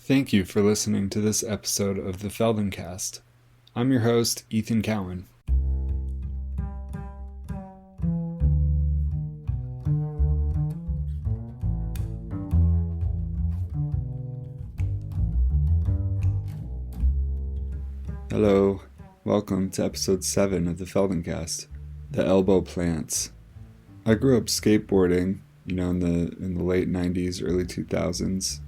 Thank you for listening to this episode of the Feldenkrais. I'm your host, Ethan Cowan. Hello, welcome to episode 7 of the Feldenkrais, the elbow plants. I grew up skateboarding, in the late 90s, early 2000s,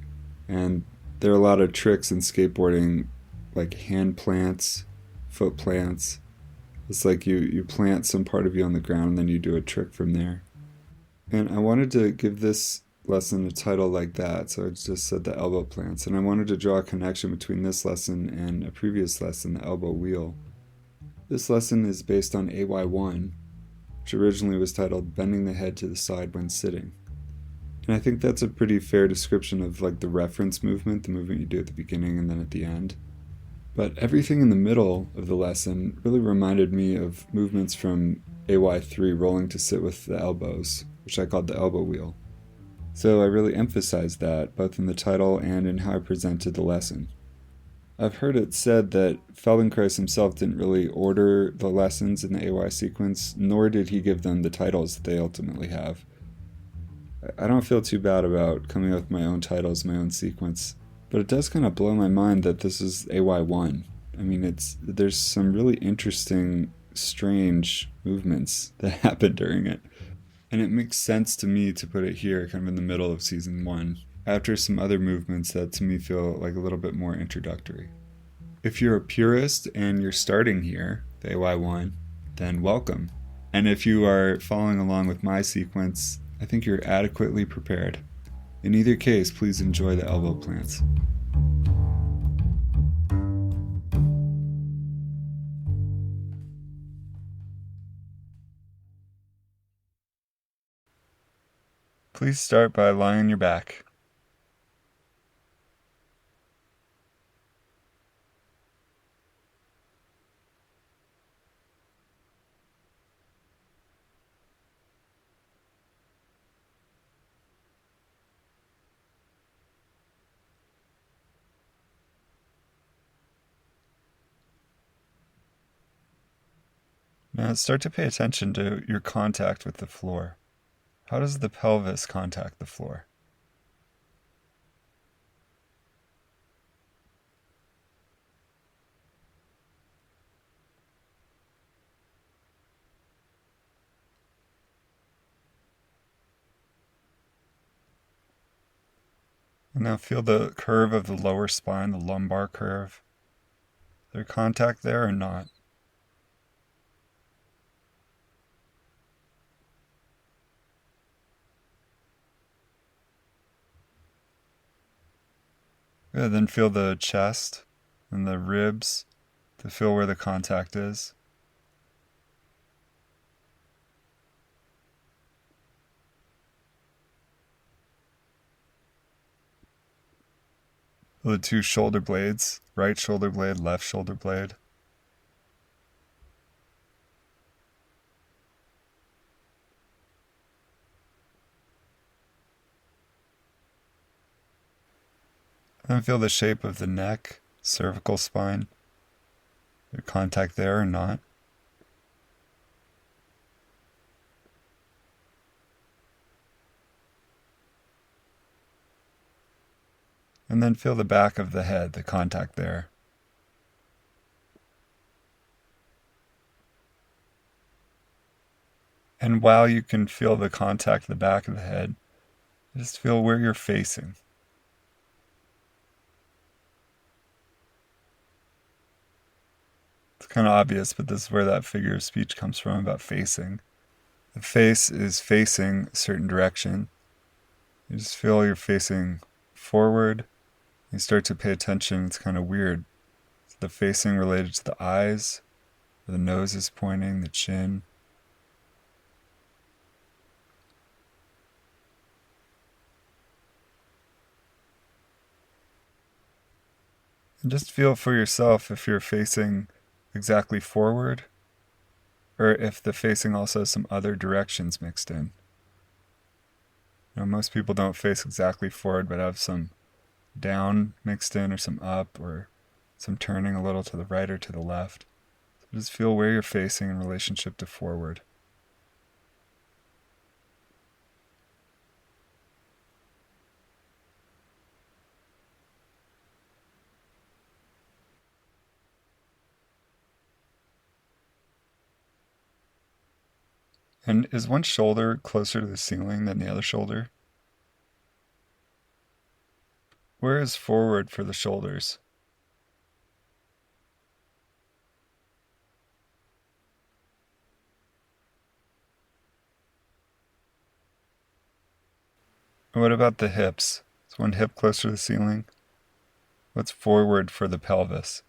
and there are a lot of tricks in skateboarding, like hand plants, foot plants. It's like you plant some part of you on the ground and then you do a trick from there. And I wanted to give this lesson a title like that, so I just said the elbow plants. And I wanted to draw a connection between this lesson and a previous lesson, the elbow wheel. This lesson is based on AY1, which originally was titled Bending the Head to the Side When Sitting. And I think that's a pretty fair description of like the reference movement, the movement you do at the beginning and then at the end. But everything in the middle of the lesson really reminded me of movements from AY3, rolling to sit with the elbows, which I called the elbow wheel. So I really emphasized that, both in the title and in how I presented the lesson. I've heard it said that Feldenkrais himself didn't really order the lessons in the AY sequence, nor did he give them the titles that they ultimately have. I don't feel too bad about coming up with my own titles, my own sequence, but it does kind of blow my mind that this is AY1. I mean, there's some really interesting, strange movements that happen during it. And it makes sense to me to put it here, kind of in the middle of season 1, after some other movements that to me feel like a little bit more introductory. If you're a purist and you're starting here, the AY1, then welcome. And if you are following along with my sequence, I think you're adequately prepared. In either case, please enjoy the elbow plants. Please start by lying on your back. Now start to pay attention to your contact with the floor. How does the pelvis contact the floor? And now feel the curve of the lower spine, the lumbar curve. Is there contact there or not? Good, then feel the chest and the ribs to feel where the contact is. Feel the two shoulder blades, right shoulder blade, left shoulder blade. Then feel the shape of the neck, cervical spine. Is there contact there or not? And then feel the back of the head, the contact there. And while you can feel the contact at the back of the head, just feel where you're facing. It's kind of obvious, but this is where that figure of speech comes from about facing. The face is facing a certain direction. You just feel you're facing forward. You start to pay attention. It's kind of weird. Is the facing related to the eyes? The nose is pointing, the chin. And just feel for yourself if you're facing exactly forward, or if the facing also has some other directions mixed in. Most people don't face exactly forward, but have some down mixed in or some up or some turning a little to the right or to the left. So just feel where you're facing in relationship to forward. And is one shoulder closer to the ceiling than the other shoulder? Where is forward for the shoulders? And what about the hips? Is one hip closer to the ceiling? What's forward for the pelvis?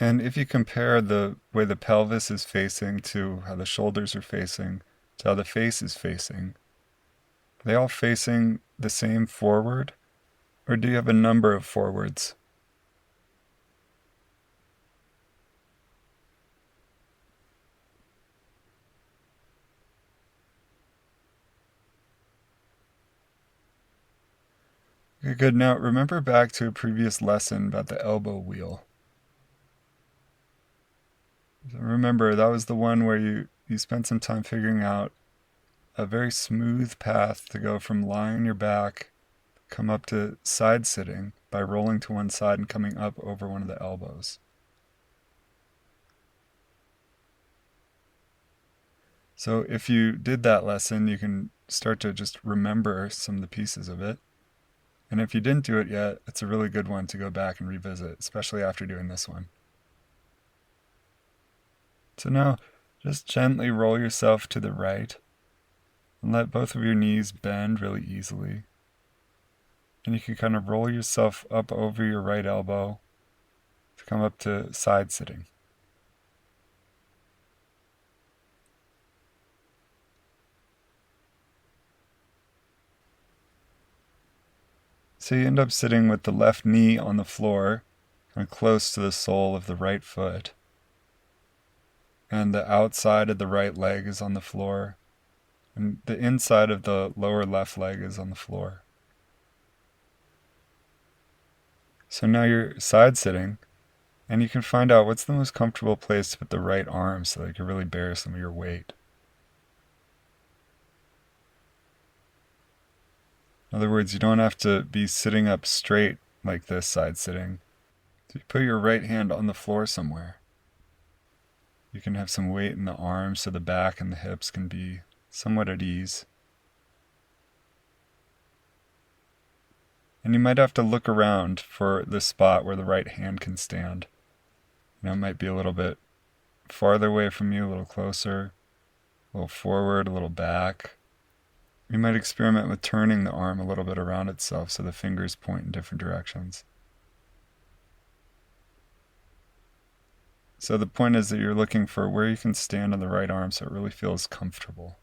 And if you compare the way the pelvis is facing to how the shoulders are facing, to how the face is facing, are they all facing the same forward? Or do you have a number of forwards? Okay, good. Now remember back to a previous lesson about the elbow wheel. Remember, that was the one where you spent some time figuring out a very smooth path to go from lying on your back, come up to side sitting by rolling to one side and coming up over one of the elbows. So if you did that lesson, you can start to just remember some of the pieces of it. And if you didn't do it yet, it's a really good one to go back and revisit, especially after doing this one. So now, just gently roll yourself to the right and let both of your knees bend really easily. And you can kind of roll yourself up over your right elbow to come up to side sitting. So you end up sitting with the left knee on the floor, kind of close to the sole of the right foot. And the outside of the right leg is on the floor, and the inside of the lower left leg is on the floor. So now you're side sitting, and you can find out what's the most comfortable place to put the right arm so that you can really bear some of your weight. In other words, you don't have to be sitting up straight like this side sitting. So you put your right hand on the floor somewhere. You can have some weight in the arms so the back and the hips can be somewhat at ease. And you might have to look around for the spot where the right hand can stand. It might be a little bit farther away from you, a little closer, a little forward, a little back. You might experiment with turning the arm a little bit around itself so the fingers point in different directions. So the point is that you're looking for where you can stand on the right arm so it really feels comfortable.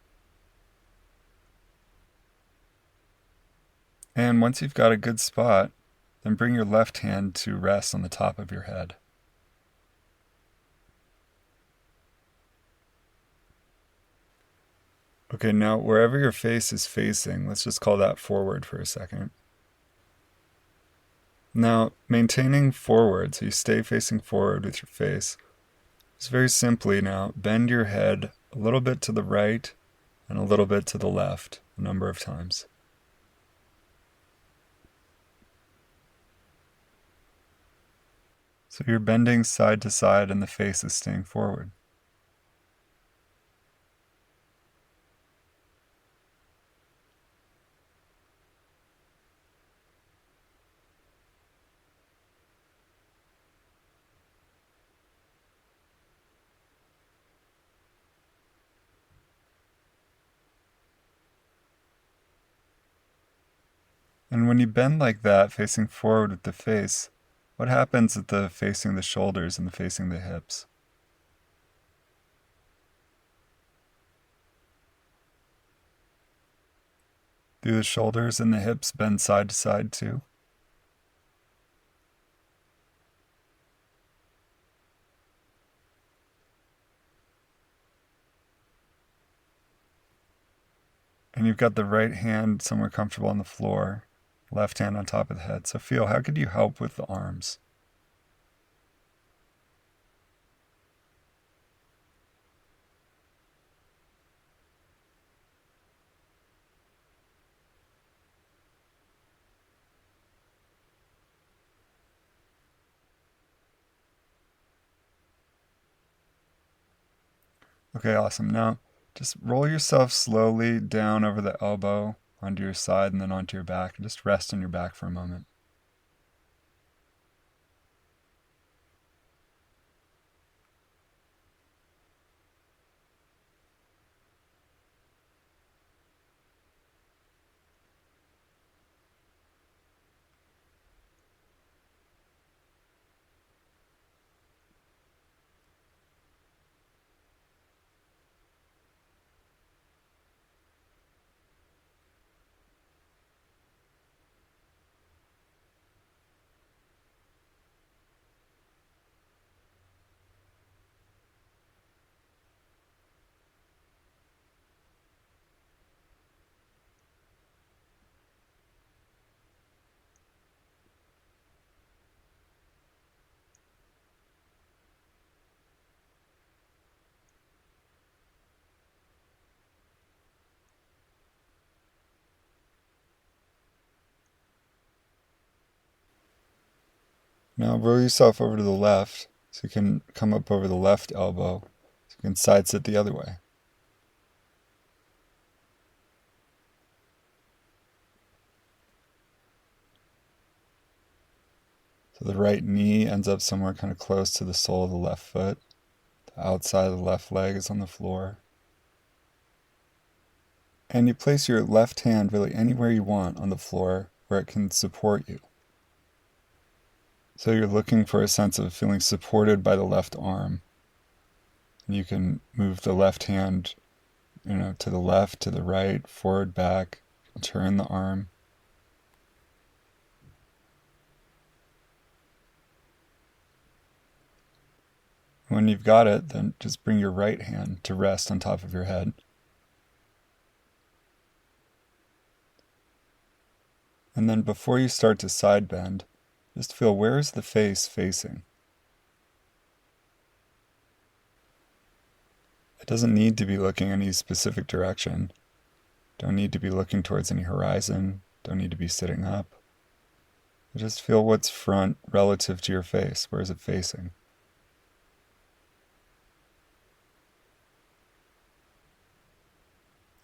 And once you've got a good spot, then bring your left hand to rest on the top of your head. Okay, now wherever your face is facing, let's just call that forward for a second. Now, maintaining forward, so you stay facing forward with your face, is very simply now bend your head a little bit to the right and a little bit to the left a number of times. So you're bending side to side and the face is staying forward. And when you bend like that, facing forward with the face, what happens at the facing the shoulders and the facing the hips? Do the shoulders and the hips bend side to side too? And you've got the right hand somewhere comfortable on the floor, left hand on top of the head. So feel, how could you help with the arms? Okay, awesome. Now, just roll yourself slowly down over the elbow onto your side and then onto your back, and just rest on your back for a moment. Now roll yourself over to the left so you can come up over the left elbow so you can side sit the other way. So the right knee ends up somewhere kind of close to the sole of the left foot. The outside of the left leg is on the floor. And you place your left hand really anywhere you want on the floor where it can support you. So you're looking for a sense of feeling supported by the left arm. And you can move the left hand, to the left, to the right, forward, back, turn the arm. When you've got it, then just bring your right hand to rest on top of your head. And then before you start to side bend, just feel, where is the face facing? It doesn't need to be looking any specific direction. Don't need to be looking towards any horizon. Don't need to be sitting up. Just feel what's front relative to your face. Where is it facing?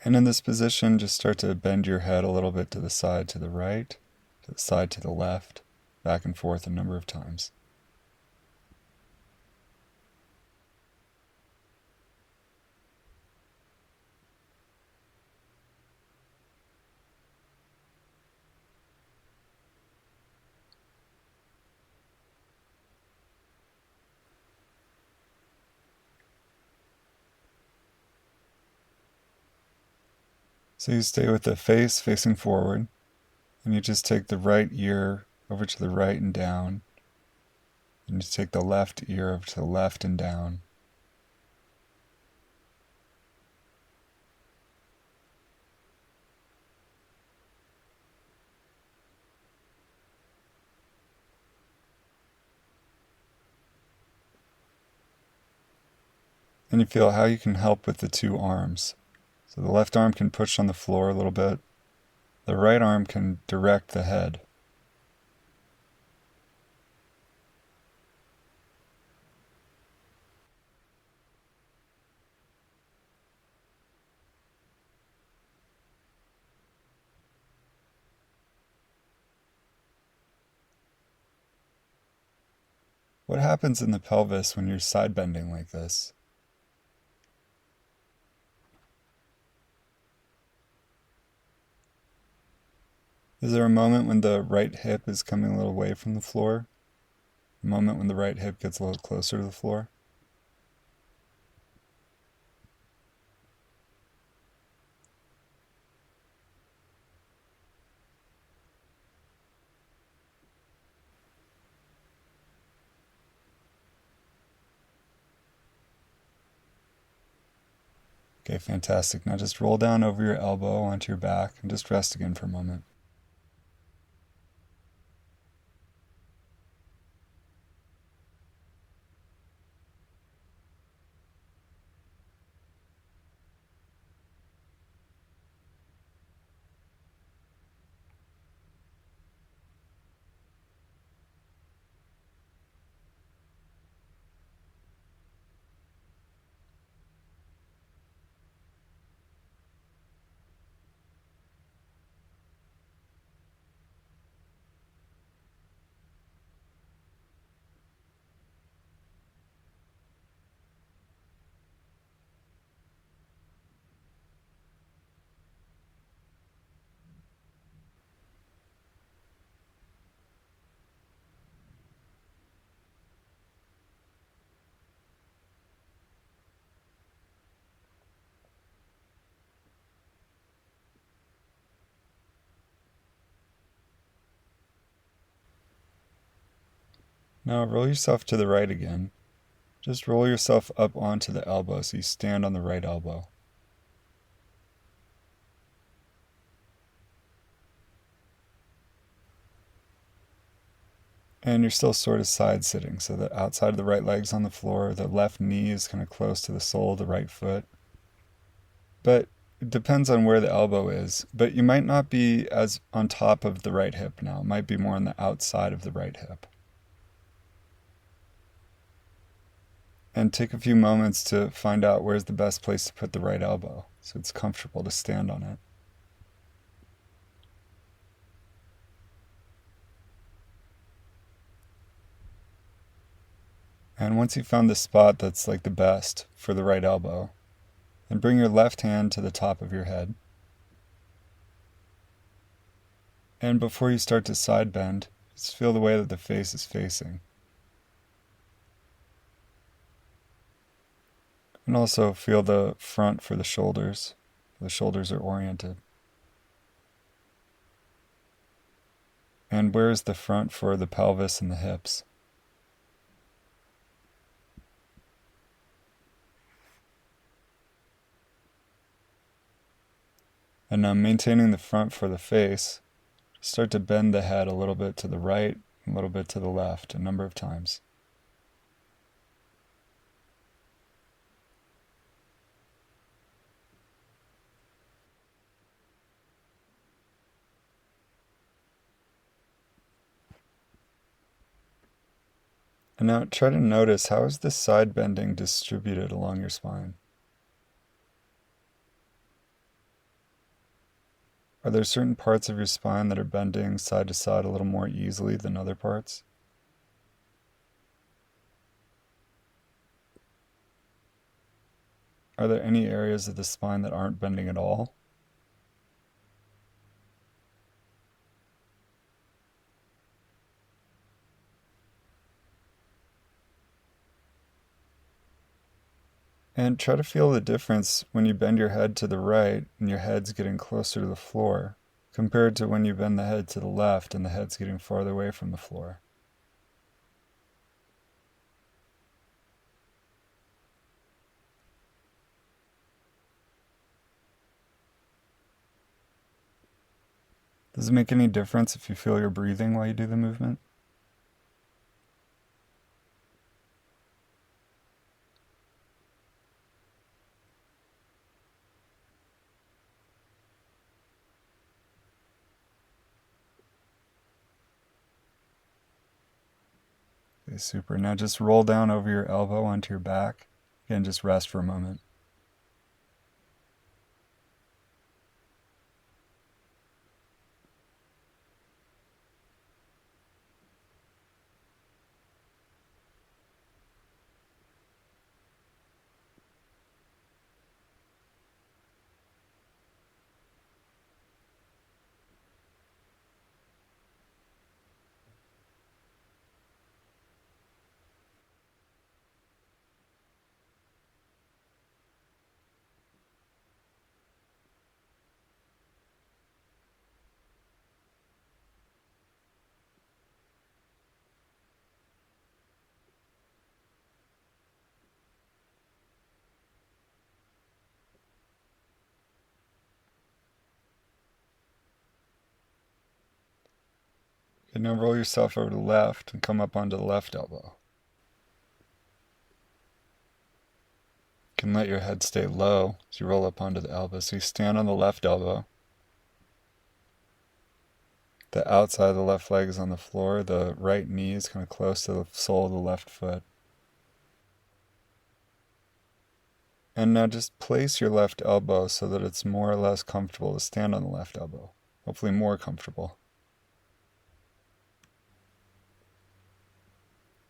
And in this position, just start to bend your head a little bit to the side, to the right, to the side, to the left, back and forth a number of times. So you stay with the face facing forward, and you just take the right ear over to the right and down, and you take the left ear over to the left and down. And you feel how you can help with the two arms. So the left arm can push on the floor a little bit. The right arm can direct the head. What happens in the pelvis when you're side bending like this? Is there a moment when the right hip is coming a little away from the floor? A moment when the right hip gets a little closer to the floor? Okay, fantastic. Now just roll down over your elbow onto your back and just rest again for a moment. Now roll yourself to the right again. Just roll yourself up onto the elbow so you stand on the right elbow. And you're still sort of side sitting, so the outside of the right leg's on the floor, the left knee is kind of close to the sole of the right foot. But it depends on where the elbow is. But you might not be as on top of the right hip now. It might be more on the outside of the right hip. And take a few moments to find out where's the best place to put the right elbow so it's comfortable to stand on it. And once you've found the spot that's like the best for the right elbow, then bring your left hand to the top of your head. And before you start to side bend, just feel the way that the face is facing. And also feel the front for the shoulders. The shoulders are oriented. And where is the front for the pelvis and the hips? And now maintaining the front for the face, start to bend the head a little bit to the right, a little bit to the left, a number of times. And now try to notice, how is this side bending distributed along your spine? Are there certain parts of your spine that are bending side to side a little more easily than other parts? Are there any areas of the spine that aren't bending at all? And try to feel the difference when you bend your head to the right and your head's getting closer to the floor, compared to when you bend the head to the left and the head's getting farther away from the floor. Does it make any difference if you feel your breathing while you do the movement? Okay, super. Now just roll down over your elbow onto your back. Again, just rest for a moment. And now roll yourself over to the left and come up onto the left elbow. You can let your head stay low as you roll up onto the elbow. So you stand on the left elbow. The outside of the left leg is on the floor. The right knee is kind of close to the sole of the left foot. And now just place your left elbow so that it's more or less comfortable to stand on the left elbow. Hopefully more comfortable.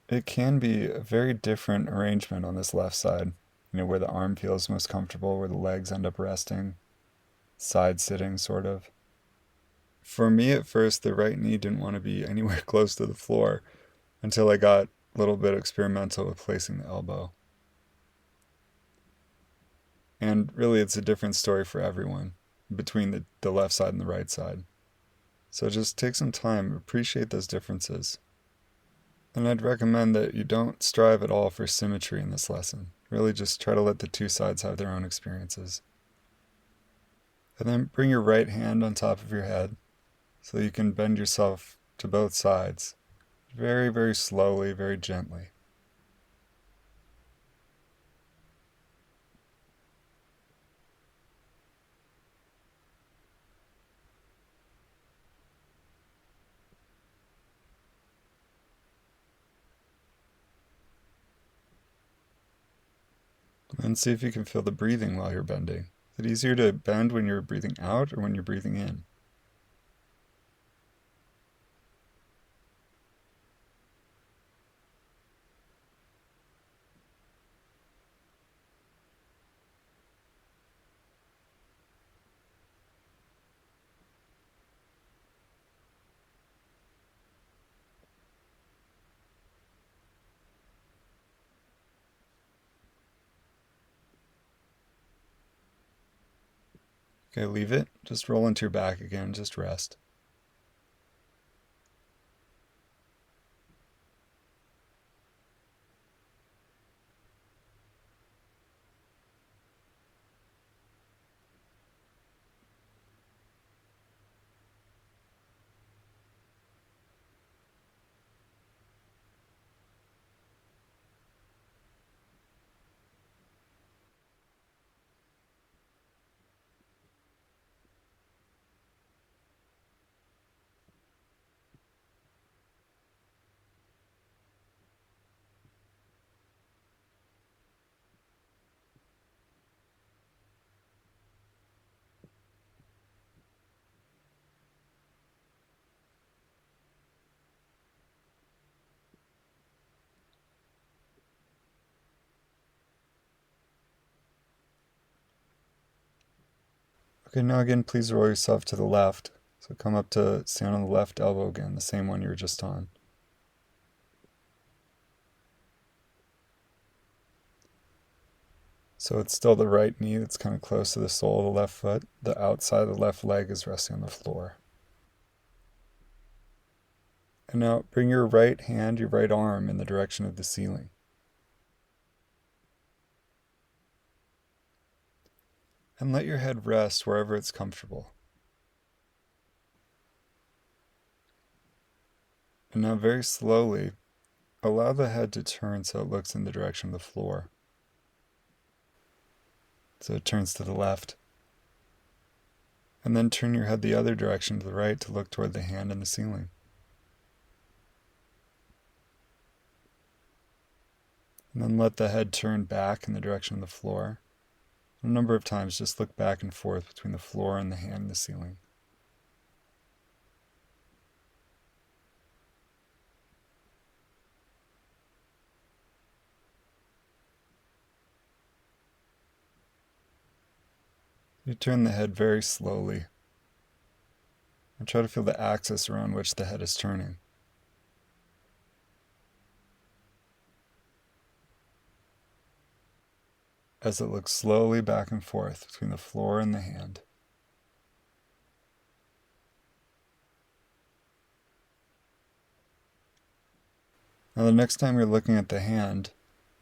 It can be a very different arrangement on this left side. Where the arm feels most comfortable, where the legs end up resting. Side sitting, sort of. For me at first, the right knee didn't want to be anywhere close to the floor until I got a little bit experimental with placing the elbow. And really, it's a different story for everyone between the left side and the right side. So just take some time, appreciate those differences. And I'd recommend that you don't strive at all for symmetry in this lesson. Really just try to let the two sides have their own experiences. And then bring your right hand on top of your head so you can bend yourself to both sides. Very, very slowly, very gently. And see if you can feel the breathing while you're bending. Is it easier to bend when you're breathing out or when you're breathing in? Okay, leave it. Just roll into your back again. Just rest. Okay, now again, please roll yourself to the left. So come up to stand on the left elbow again, the same one you were just on. So it's still the right knee that's kind of close to the sole of the left foot. The outside of the left leg is resting on the floor. And now bring your right hand, your right arm in the direction of the ceiling. And let your head rest wherever it's comfortable. And now very slowly, allow the head to turn so it looks in the direction of the floor. So it turns to the left. And then turn your head the other direction to the right to look toward the hand and the ceiling. And then let the head turn back in the direction of the floor. A number of times, just look back and forth between the floor and the hand and the ceiling. You turn the head very slowly and try to feel the axis around which the head is turning. As it looks slowly back and forth between the floor and the hand. Now the next time you're looking at the hand,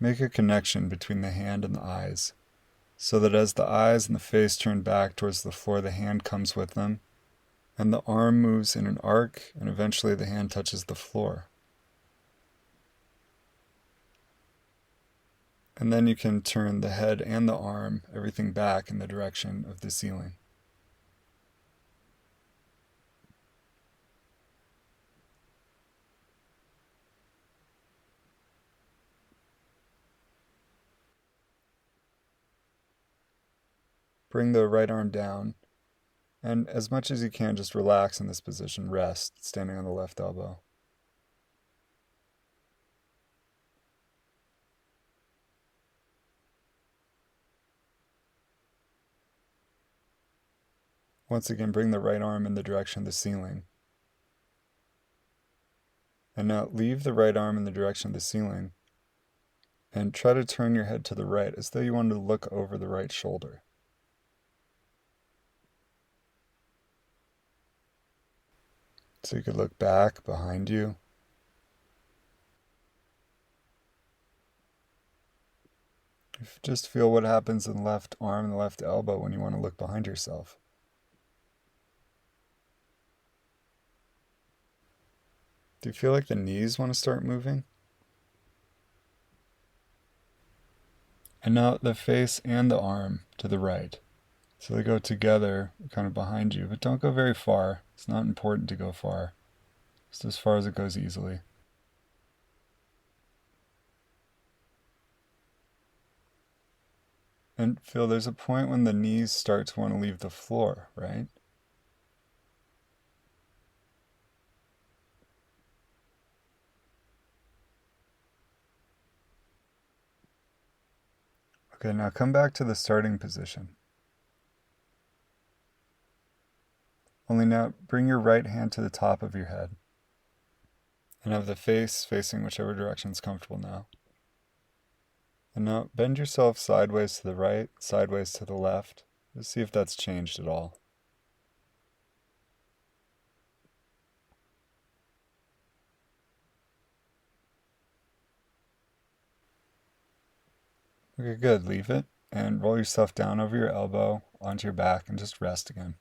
make a connection between the hand and the eyes, so that as the eyes and the face turn back towards the floor, the hand comes with them, And the arm moves in an arc, and eventually the hand touches the floor. And then you can turn the head and the arm, everything back in the direction of the ceiling. Bring the right arm down, and as much as you can, just relax in this position. Rest, standing on the left elbow. Once again, bring the right arm in the direction of the ceiling. And now leave the right arm in the direction of the ceiling and try to turn your head to the right as though you wanted to look over the right shoulder. So you could look back, behind you. Just feel what happens in the left arm and the left elbow when you want to look behind yourself. Do you feel like the knees want to start moving? And now the face and the arm to the right. So they go together, kind of behind you, but don't go very far. It's not important to go far. Just as far as it goes easily. And feel there's a point when the knees start to want to leave the floor, right? Okay, now come back to the starting position. Only now bring your right hand to the top of your head. And have the face facing whichever direction is comfortable now. And now bend yourself sideways to the right, sideways to the left. Just see if that's changed at all. Okay, good. Leave it and roll yourself down over your elbow onto your back and just rest again.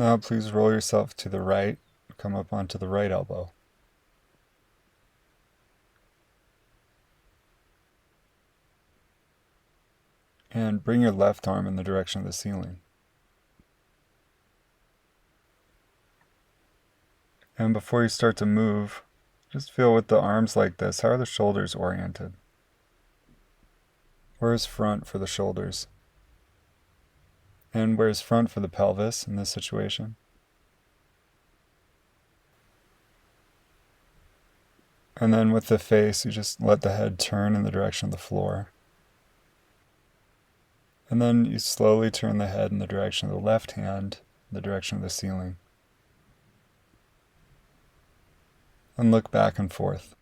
Now please roll yourself to the right, come up onto the right elbow. And bring your left arm in the direction of the ceiling. And before you start to move, just feel with the arms like this, how are the shoulders oriented? Where's front for the shoulders? And where's front for the pelvis in this situation? And then with the face, you just let the head turn in the direction of the floor. And then you slowly turn the head in the direction of the left hand, the direction of the ceiling. And look back and forth.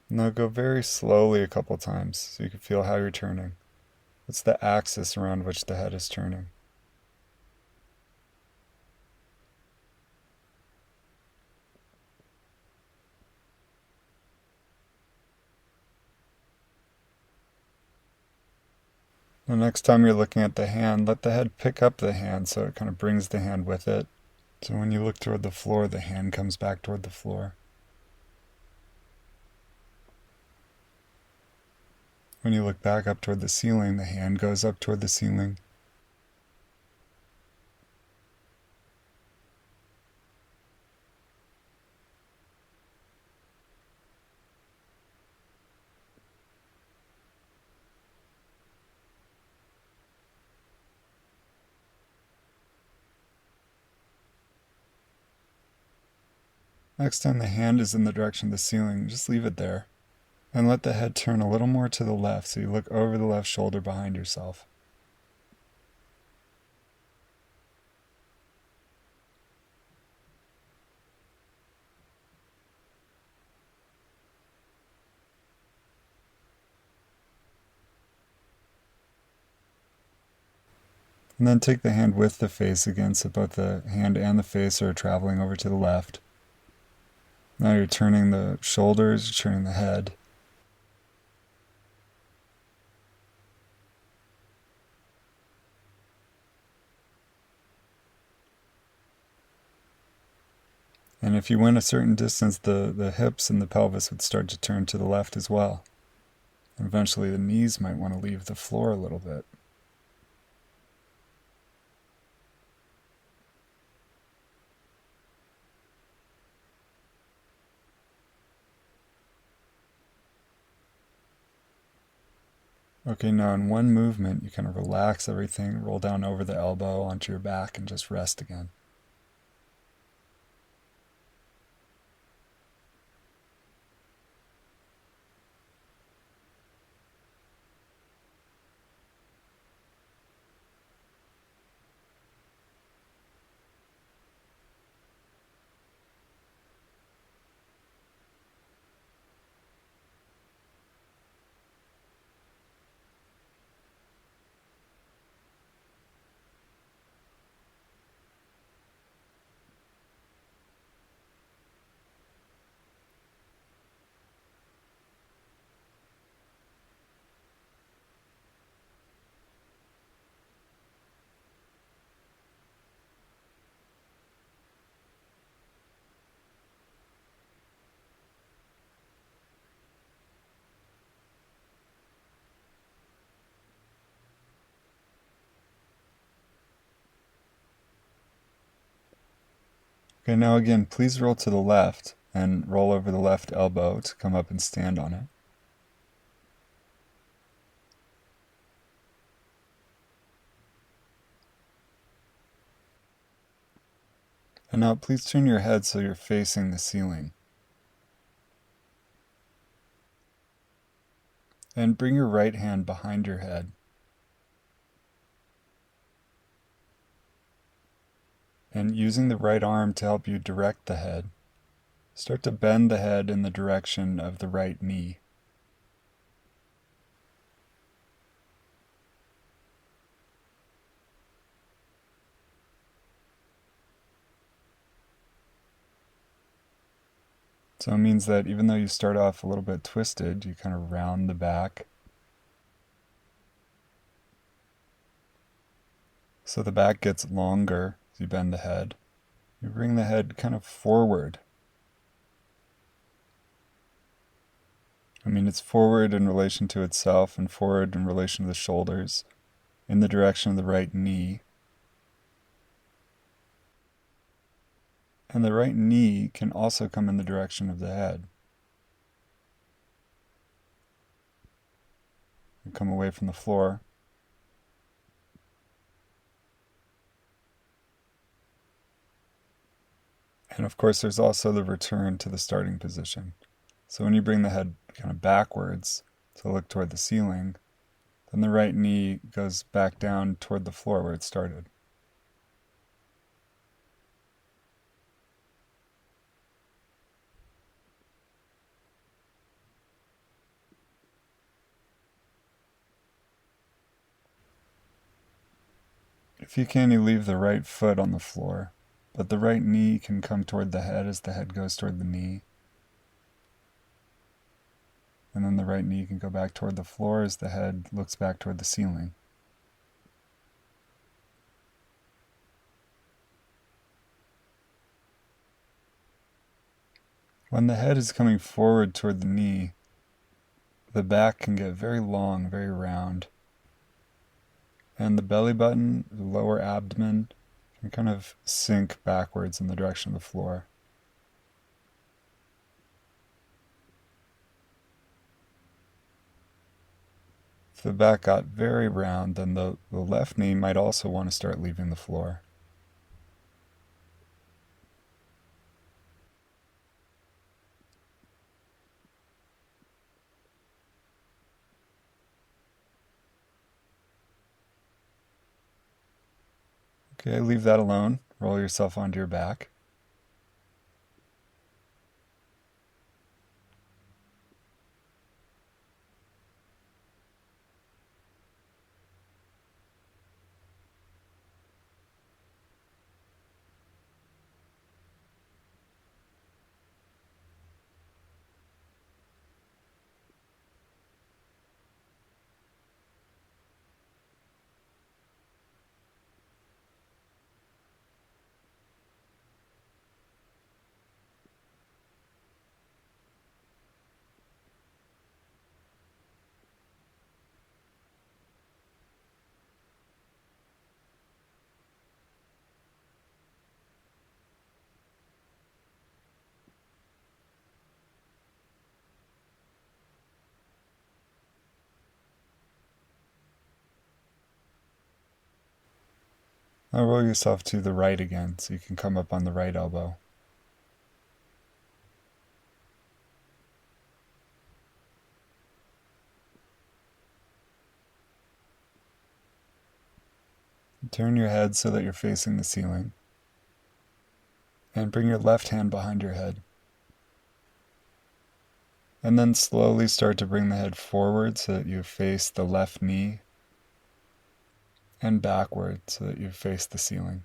Now go very slowly a couple times so you can feel how you're turning. It's the axis around which the head is turning. The next time you're looking at the hand, let the head pick up the hand so it kind of brings the hand with it. So when you look toward the floor, the hand comes back toward the floor. When you look back up toward the ceiling, the hand goes up toward the ceiling. Next time the hand is in the direction of the ceiling, just leave it there. And let the head turn a little more to the left, so you look over the left shoulder behind yourself. And then take the hand with the face again, so both the hand and the face are traveling over to the left. Now you're turning the shoulders, you're turning the head. And if you went a certain distance, the hips and the pelvis would start to turn to the left as well. And eventually the knees might want to leave the floor a little bit. Okay, now in one movement, you kind of relax everything, roll down over the elbow onto your back, and just rest again. Okay, now again, please roll to the left and roll over the left elbow to come up and stand on it. And now please turn your head so you're facing the ceiling. And bring your right hand behind your head. And using the right arm to help you direct the head, start to bend the head in the direction of the right knee. So it means that even though you start off a little bit twisted, you kind of round the back. So the back gets longer as you bend the head. You bring the head kind of forward. I mean, it's forward in relation to itself and forward in relation to the shoulders, in the direction of the right knee. And the right knee can also come in the direction of the head. You come away from the floor. And of course, there's also the return to the starting position. So when you bring the head kind of backwards to look toward the ceiling, then the right knee goes back down toward the floor where it started. If you can, you leave the right foot on the floor, but the right knee can come toward the head as the head goes toward the knee. And then the right knee can go back toward the floor as the head looks back toward the ceiling. When the head is coming forward toward the knee, the back can get very long, very round. And the belly button, the lower abdomen, can kind of sink backwards in the direction of the floor. If the back got very round, then the left knee might also want to start leaving the floor. Okay, leave that alone. Roll yourself onto your back. Now roll yourself to the right again so you can come up on the right elbow. Turn your head so that you're facing the ceiling. And bring your left hand behind your head. And then slowly start to bring the head forward so that you face the left knee, and backward so that you face the ceiling.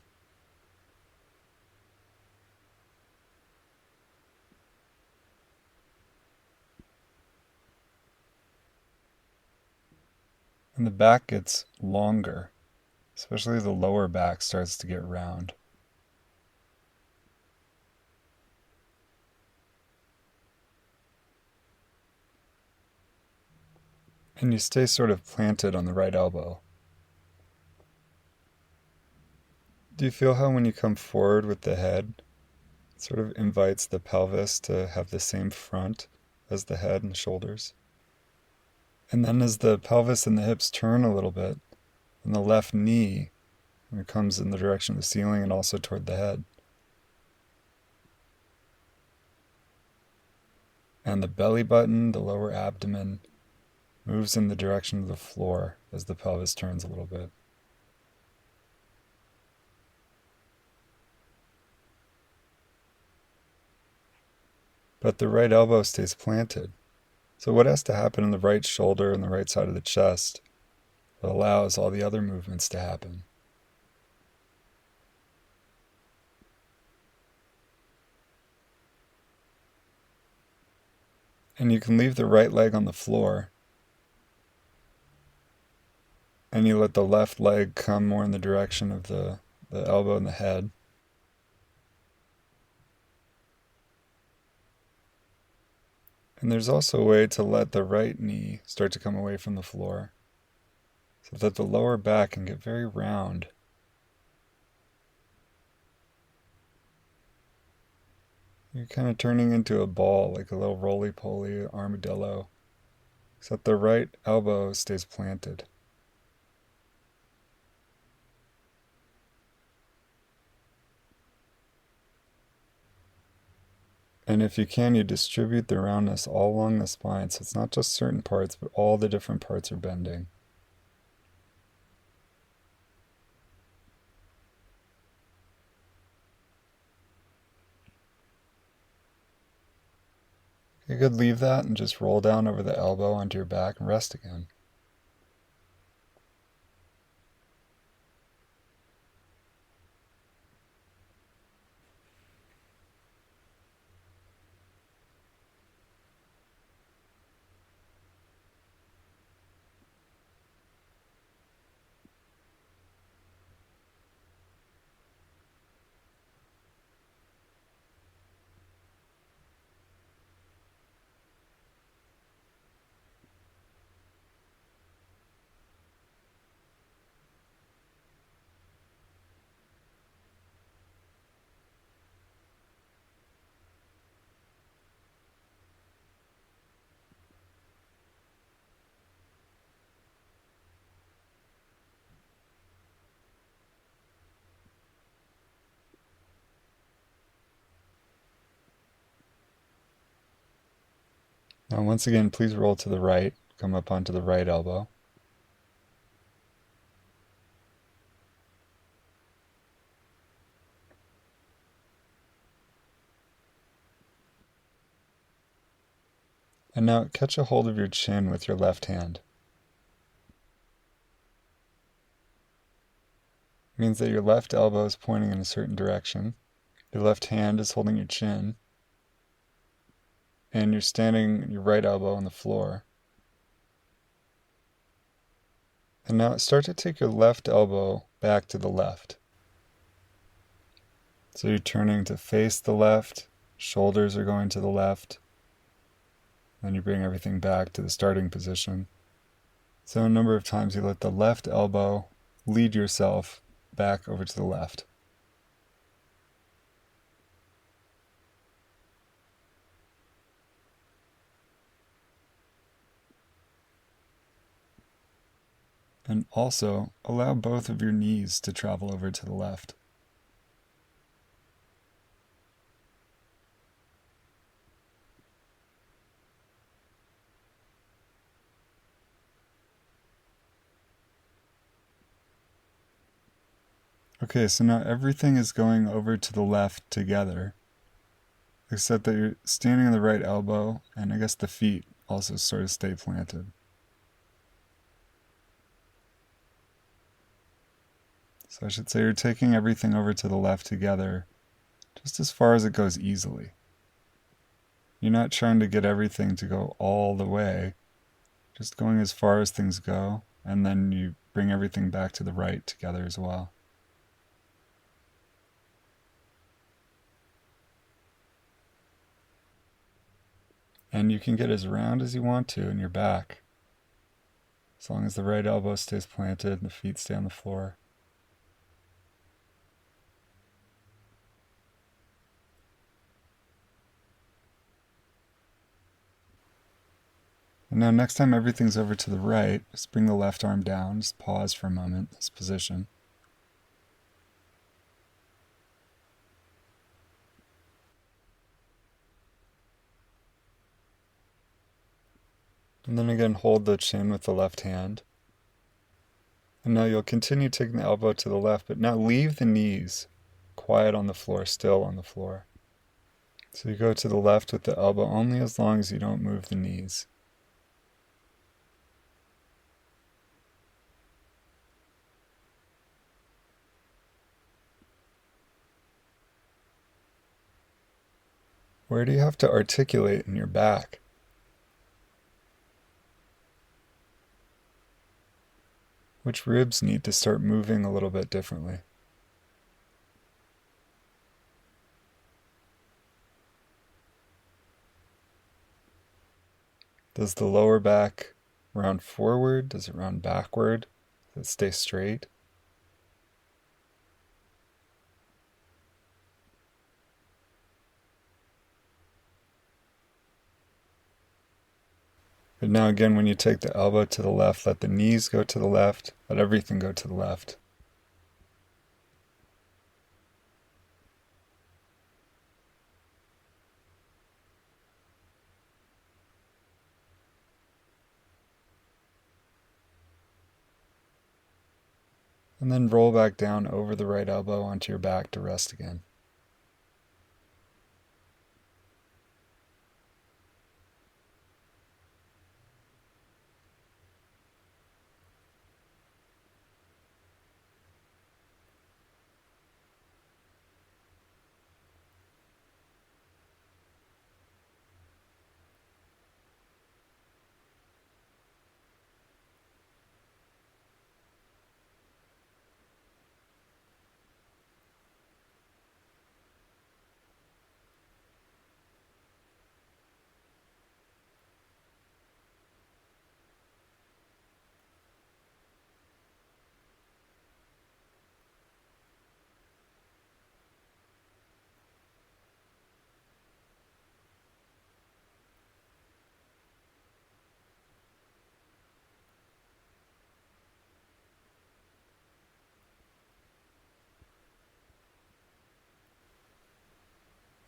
And the back gets longer, especially the lower back starts to get round. And you stay sort of planted on the right elbow. Do you feel how when you come forward with the head, it sort of invites the pelvis to have the same front as the head and shoulders? And then as the pelvis and the hips turn a little bit, and the left knee comes in the direction of the ceiling and also toward the head. And the belly button, the lower abdomen, moves in the direction of the floor as the pelvis turns a little bit. But the right elbow stays planted. So what has to happen in the right shoulder and the right side of the chest that allows all the other movements to happen? And you can leave the right leg on the floor, and you let the left leg come more in the direction of the elbow and the head. And there's also a way to let the right knee start to come away from the floor so that the lower back can get very round. You're kind of turning into a ball, like a little roly-poly armadillo, except the right elbow stays planted. And if you can, you distribute the roundness all along the spine, so it's not just certain parts, but all the different parts are bending. You could leave that and just roll down over the elbow onto your back and rest again. Now once again, please roll to the right, come up onto the right elbow. And now catch a hold of your chin with your left hand. It means that your left elbow is pointing in a certain direction, your left hand is holding your chin, and you're standing your right elbow on the floor. And now start to take your left elbow back to the left. So you're turning to face the left, shoulders are going to the left, then you bring everything back to the starting position. So a number of times you let the left elbow lead yourself back over to the left. And also allow both of your knees to travel over to the left. Okay, so now everything is going over to the left together, except that you're standing on the right elbow, and I guess the feet also sort of stay planted. So I should say you're taking everything over to the left together, just as far as it goes easily. You're not trying to get everything to go all the way, just going as far as things go, and then you bring everything back to the right together as well. And you can get as round as you want to in your back, as long as the right elbow stays planted and the feet stay on the floor. And now next time everything's over to the right, just bring the left arm down, just pause for a moment, this position. And then again, hold the chin with the left hand. And now you'll continue taking the elbow to the left, but now leave the knees quiet on the floor, still on the floor. So you go to the left with the elbow only as long as you don't move the knees. Where do you have to articulate in your back? Which ribs need to start moving a little bit differently? Does the lower back round forward? Does it round backward? Does it stay straight? But now again, when you take the elbow to the left, let the knees go to the left, let everything go to the left. And then roll back down over the right elbow onto your back to rest again.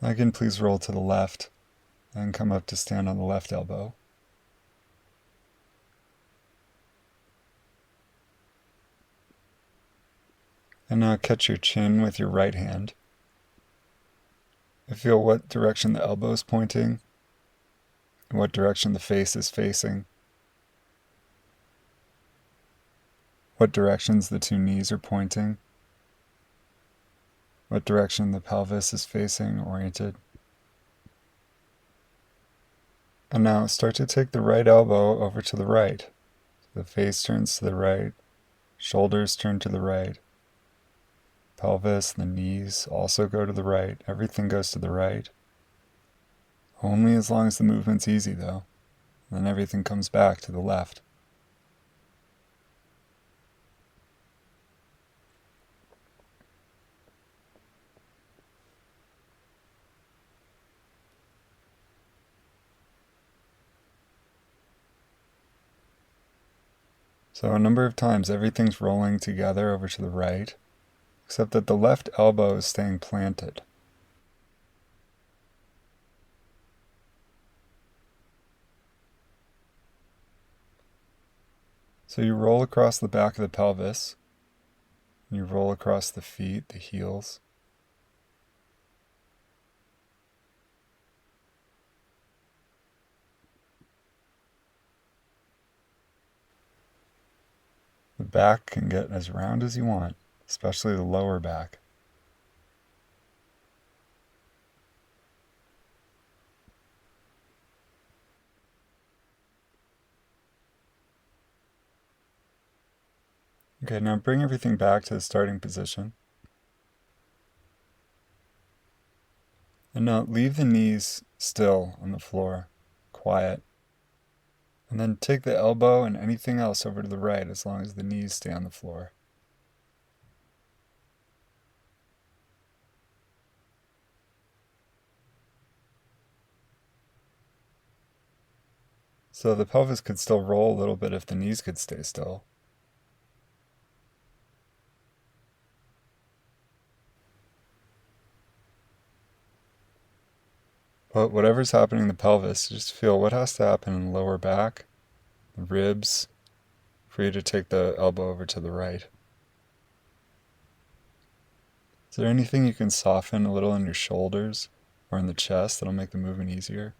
Again, please roll to the left. Then come up to stand on the left elbow. And now catch your chin with your right hand. And feel what direction the elbow is pointing, and what direction the face is facing, what directions the two knees are pointing, what direction the pelvis is facing, oriented. And now start to take the right elbow over to the right. The face turns to the right, shoulders turn to the right, pelvis, the knees also go to the right, everything goes to the right. Only as long as the movement's easy though, then everything comes back to the left. So a number of times everything's rolling together over to the right, except that the left elbow is staying planted. So you roll across the back of the pelvis, and you roll across the feet, the heels. The back can get as round as you want, especially the lower back. Okay, now bring everything back to the starting position. And now leave the knees still on the floor, quiet. And then take the elbow and anything else over to the right as long as the knees stay on the floor. So the pelvis could still roll a little bit if the knees could stay still. But whatever's happening in the pelvis, just feel what has to happen in the lower back, the ribs, for you to take the elbow over to the right. Is there anything you can soften a little in your shoulders or in the chest that'll make the movement easier?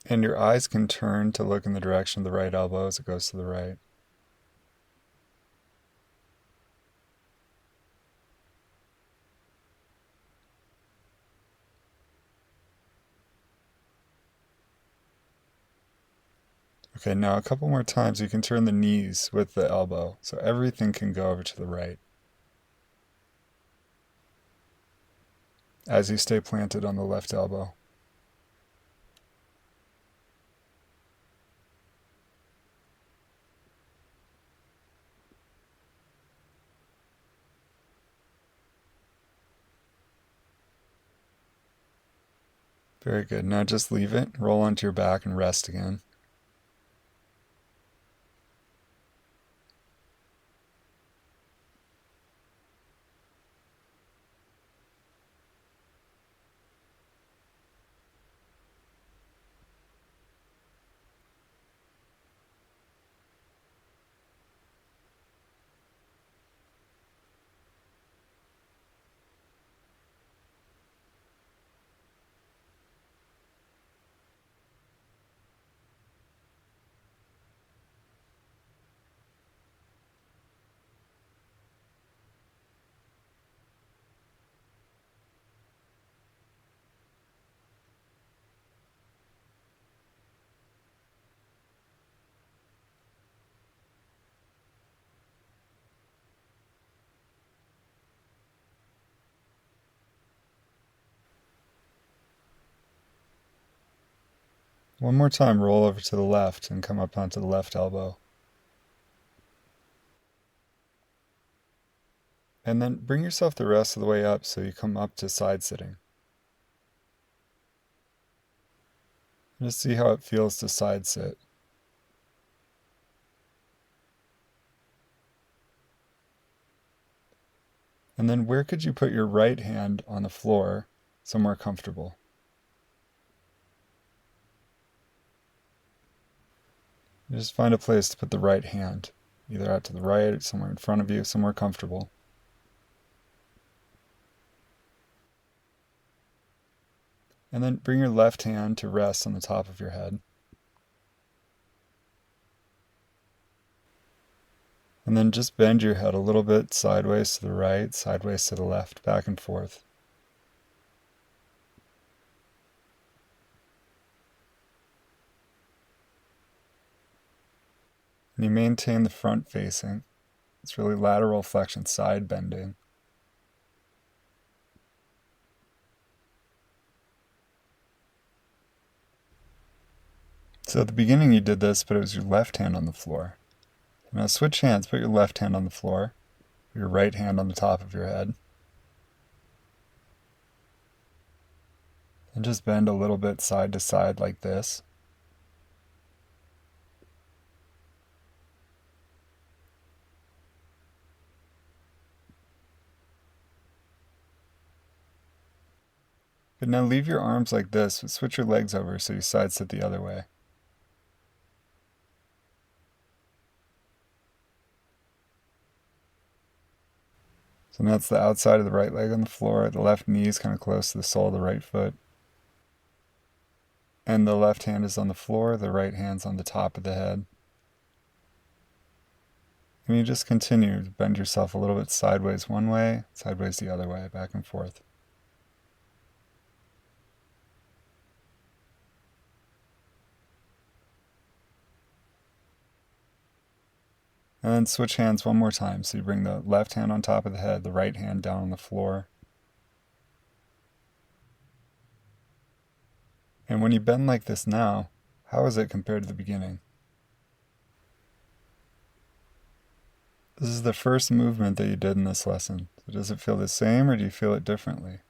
And your eyes can turn to look in the direction of the right elbow as it goes to the right. Okay, now a couple more times you can turn the knees with the elbow, so everything can go over to the right as you stay planted on the left elbow. Very good. Now just leave it, roll onto your back and rest again. One more time, roll over to the left and come up onto the left elbow. And then bring yourself the rest of the way up so you come up to side sitting. Just see how it feels to side sit. And then where could you put your right hand on the floor somewhere comfortable? You just find a place to put the right hand, either out to the right or somewhere in front of you, somewhere comfortable. And then bring your left hand to rest on the top of your head. And then just bend your head a little bit sideways to the right, sideways to the left, back and forth. And you maintain the front facing. It's really lateral flexion, side bending. So at the beginning you did this, but it was your left hand on the floor. Now switch hands, put your left hand on the floor, put your right hand on the top of your head. And just bend a little bit side to side like this. Good, now leave your arms like this, but switch your legs over so you side sit the other way. So now it's the outside of the right leg on the floor, the left knee is kind of close to the sole of the right foot. And the left hand is on the floor, the right hand's on the top of the head. And you just continue to bend yourself a little bit sideways one way, sideways the other way, back and forth. And then switch hands one more time. So you bring the left hand on top of the head, the right hand down on the floor. And when you bend like this now, how is it compared to the beginning? This is the first movement that you did in this lesson. So does it feel the same or do you feel it differently?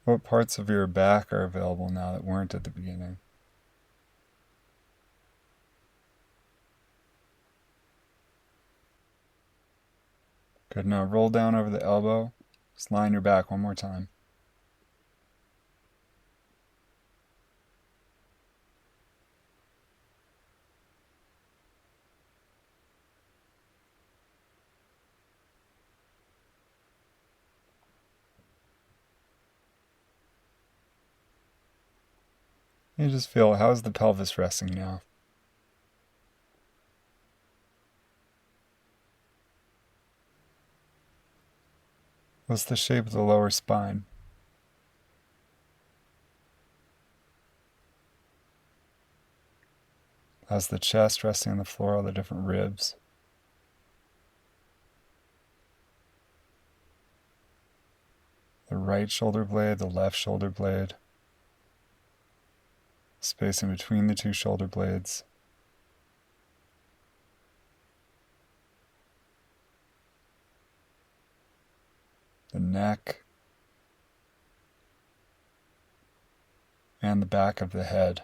What parts of your back are available now that weren't at the beginning? Good, now roll down over the elbow. Just line your back one more time. You just feel, how's the pelvis resting now? What's the shape of the lower spine? How's the chest resting on the floor, all the different ribs? The right shoulder blade, the left shoulder blade. Space in between the two shoulder blades. The neck. And the back of the head.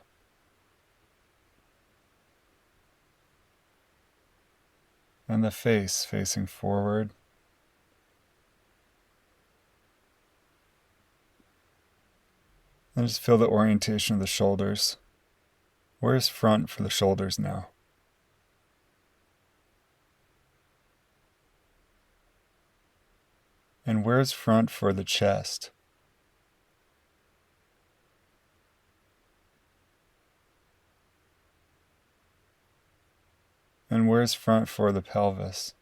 And the face facing forward. And just feel the orientation of the shoulders. Where's front for the shoulders now? And where's front for the chest? And where's front for the pelvis?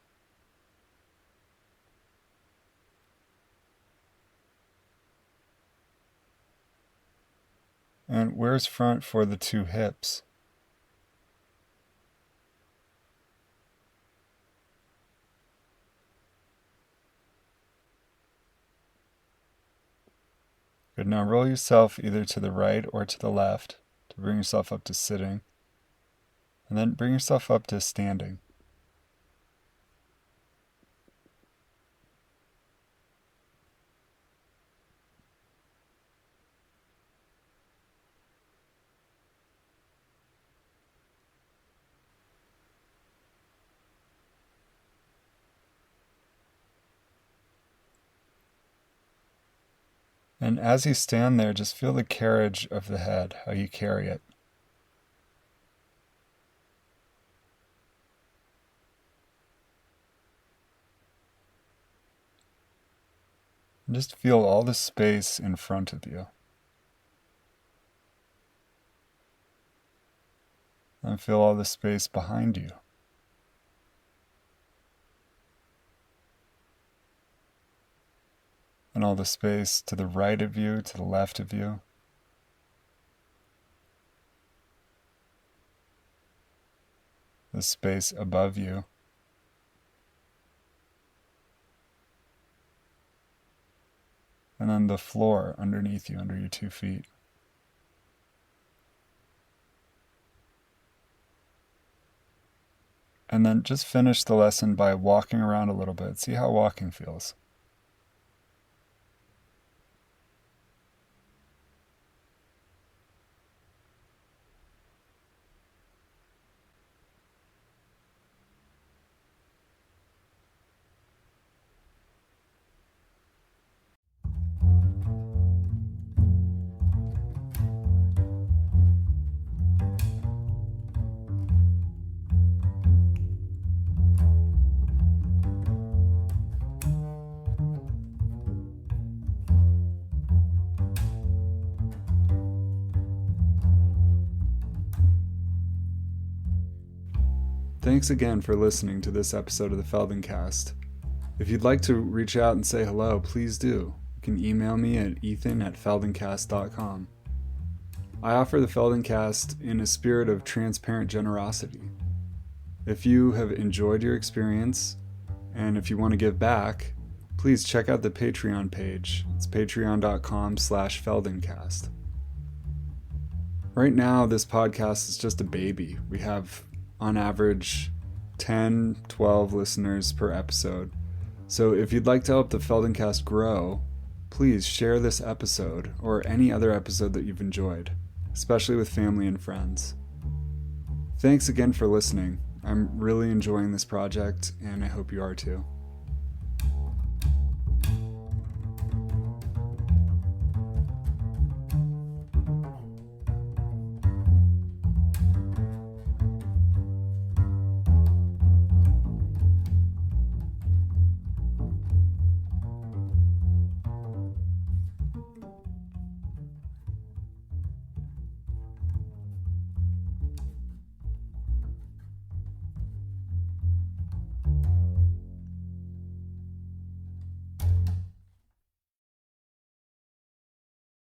And where's front for the two hips? Good, now roll yourself either to the right or to the left to bring yourself up to sitting. And then bring yourself up to standing. And as you stand there, just feel the carriage of the head, how you carry it. And just feel all the space in front of you. And feel all the space behind you. And all the space to the right of you, to the left of you. The space above you. And then the floor underneath you, under your 2 feet. And then just finish the lesson by walking around a little bit. See how walking feels. Thanks again for listening to this episode of the Feldenkrais. If you'd like to reach out and say hello, please do. You can email me at ethan@feldenkrais.com. I offer the Feldenkrais in a spirit of transparent generosity. If you have enjoyed your experience, and if you want to give back, please check out the Patreon page. It's patreon.com/Feldenkrais. Right now, this podcast is just a baby. We have, on average, 10, 12 listeners per episode. So if you'd like to help the Feldenkrais grow, please share this episode or any other episode that you've enjoyed, especially with family and friends. Thanks again for listening. I'm really enjoying this project, and I hope you are too.